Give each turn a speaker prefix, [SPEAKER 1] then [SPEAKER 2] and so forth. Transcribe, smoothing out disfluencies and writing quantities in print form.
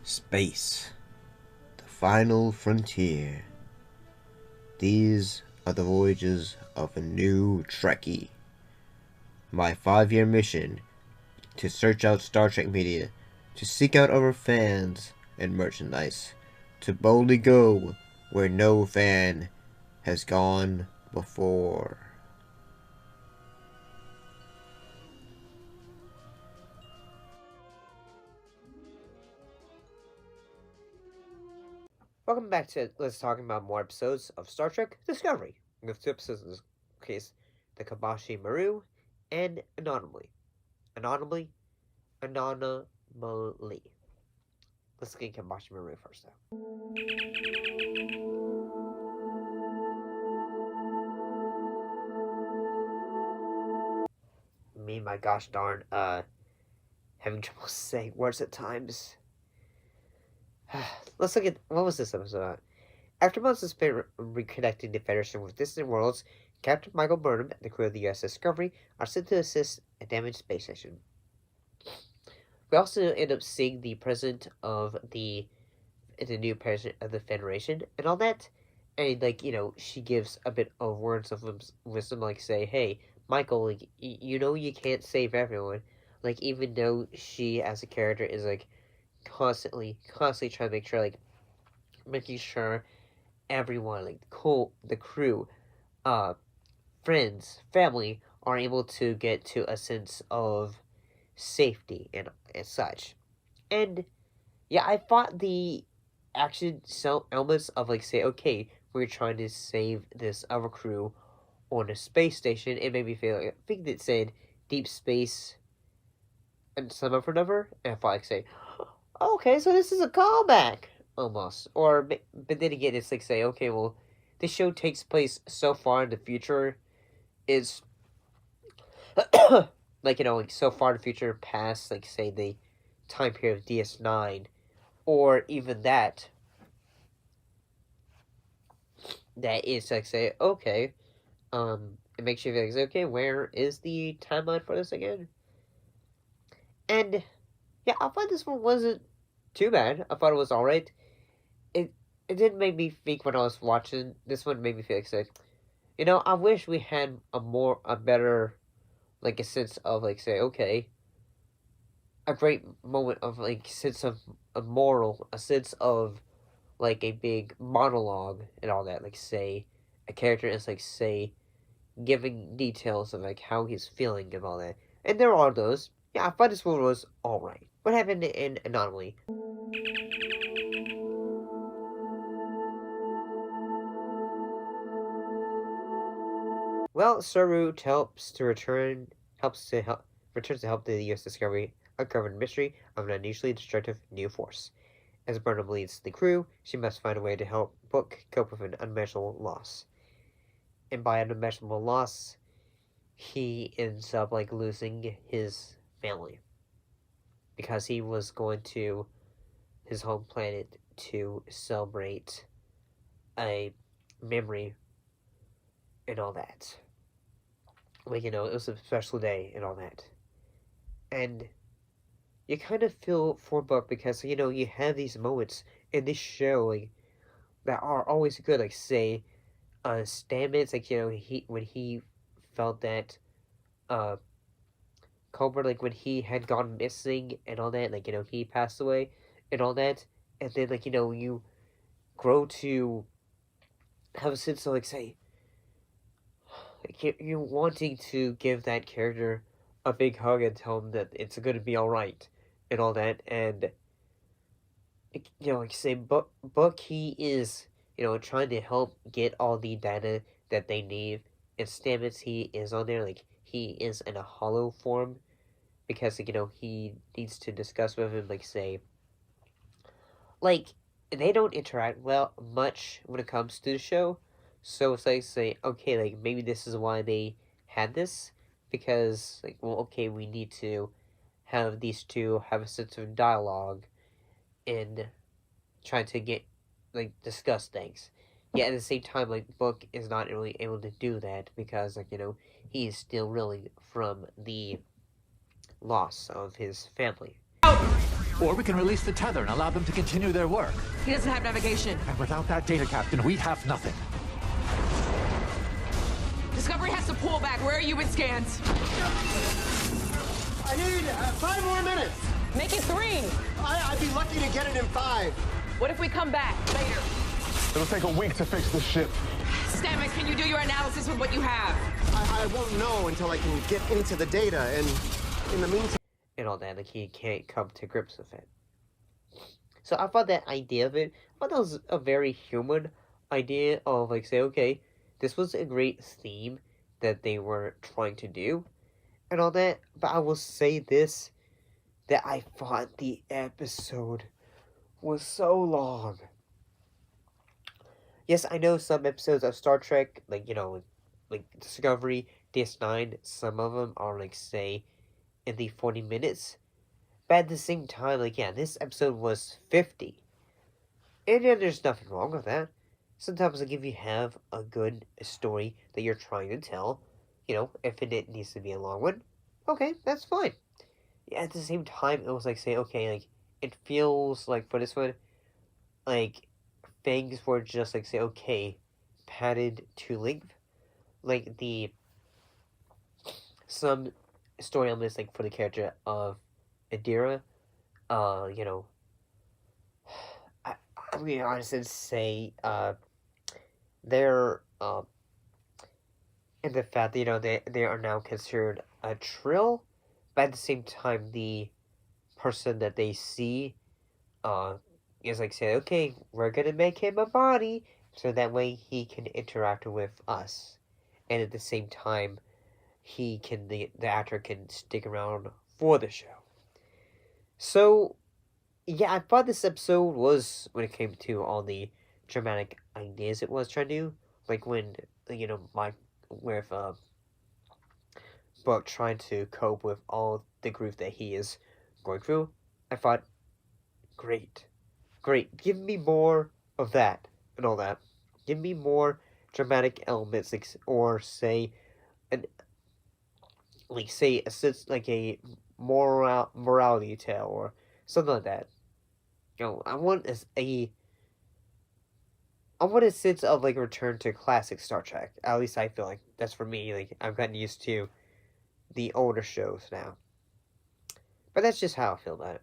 [SPEAKER 1] Space, the final frontier. These are the voyages of a new Trekkie. My 5-year mission to search out Star Trek media, to seek out our fans and merchandise, to boldly go where no fan has gone before.
[SPEAKER 2] Welcome back to Let's Talk about more episodes of Star Trek Discovery. We have 2 episodes in this case, the Kobayashi Maru and Anomaly. Anomaly? Anomaly. Let's get Kobayashi Maru first though. Me, my gosh darn, having trouble saying words at times. Let's look at, what was this episode? After months of spent reconnecting the Federation with distant worlds, Captain Michael Burnham and the crew of the U.S. Discovery are sent to assist a damaged space station. We also end up seeing the president of the new president of the Federation and all that, and she gives a bit of words of wisdom, like say, "Hey, Michael, like you can't save everyone." Like even though she as a character is like constantly trying to make sure making sure everyone, like the crew, uh, friends, family, are able to get to a sense of safety and such. And yeah, I thought the action elements of say, okay, we're trying to save this other crew on a space station. It made me feel like, I think it said deep space and some of another, and I thought say, okay, so this is a callback almost. Or but then again, it's like say, okay, well, this show takes place so far in the future. Is so far in the future past say the time period of DS9, or even that is say, okay, it makes you feel like, okay, where is the timeline for this again? And yeah, I thought this one wasn't too bad. I thought it was alright. It didn't make me think when I was watching this one. Made me feel like, I wish we had a better, a sense of say, okay, a great moment of sense of a moral, a sense of a big monologue and all that. Like say, a character is say giving details of how he's feeling and all that. And there are those. Yeah, I thought this one was alright. What happened in Anomaly? Well, Saru helps to help returns to help the U.S. Discovery uncover the mystery of an unusually destructive new force. As Burnham leads the crew, she must find a way to help Book cope with an unmeasurable loss. And by an unmeasurable loss, he ends up losing his family because he was going to his home planet to celebrate a memory and all that. It was a special day and all that. And you kind of feel for Buck because, you have these moments in this show, that are always good. Like, say, Stamets, when he felt that, uh, Cobra, when he had gone missing and all that, he passed away and all that. And then, you grow to have a sense of, say, you're wanting to give that character a big hug and tell him that it's going to be all right and all that. And say, Buck, he is trying to help get all the data that they need. And Stamets, he is on there he is in a hollow form because he needs to discuss with him say like they don't interact well much when it comes to the show. So it's say, okay, maybe this is why they had this, because well, okay, we need to have these two have a sense of dialogue and try to get discuss things. Yeah, at the same time, Book is not really able to do that because he is still reeling from the loss of his family.
[SPEAKER 3] Or we can release the tether and allow them to continue their work.
[SPEAKER 4] He doesn't have navigation.
[SPEAKER 3] And without that data, Captain, we'd have nothing.
[SPEAKER 4] Discovery has to pull back. Where are you with scans?
[SPEAKER 5] I need 5 more minutes.
[SPEAKER 4] Make it 3.
[SPEAKER 5] I'd be lucky to get it in 5.
[SPEAKER 4] What if we come back later?
[SPEAKER 6] It'll take a week to fix this ship.
[SPEAKER 4] Stamets, can you do your analysis with what you have?
[SPEAKER 5] I won't know until I can get into the data, and in the meantime...
[SPEAKER 2] And all that, like, he can't come to grips with it. So I thought that idea of it, I thought that was a very human idea of, like, say, okay, this was a great theme that they were trying to do, and all that, but I will say this, that I thought the episode was so long. Yes, I know some episodes of Star Trek, like, you know, like Discovery, DS9, some of them are, like, say, in the 40 minutes. But at the same time, like, yeah, this episode was 50. And yeah, there's nothing wrong with that. Sometimes, like, if you have a good story that you're trying to tell, you know, if it needs to be a long one, okay, that's fine. Yeah, at the same time, it was like, say, okay, like, it feels like for this one, like, things were just, like, say, okay, padded to length. Like, some story elements, like, for the character of Adira, you know, I'm gonna be honest and say, they're, and the fact that, you know, they are now considered a trill, but at the same time, the person that they see, is like, say, okay, we're gonna make him a body, so that way he can interact with us, and at the same time, the actor can stick around for the show. So, yeah, I thought this episode was, when it came to all the dramatic ideas it was trying to do, like when, you know, with, Buck trying to cope with all the grief that he is going through, I thought, great, give me more of that, and all that. Give me more dramatic elements, like, or say, a sense, like a morality tale, or something like that. You know, I want a sense of, like, a return to classic Star Trek. At least I feel like that's for me. Like, I've gotten used to the older shows now. But that's just how I feel about it.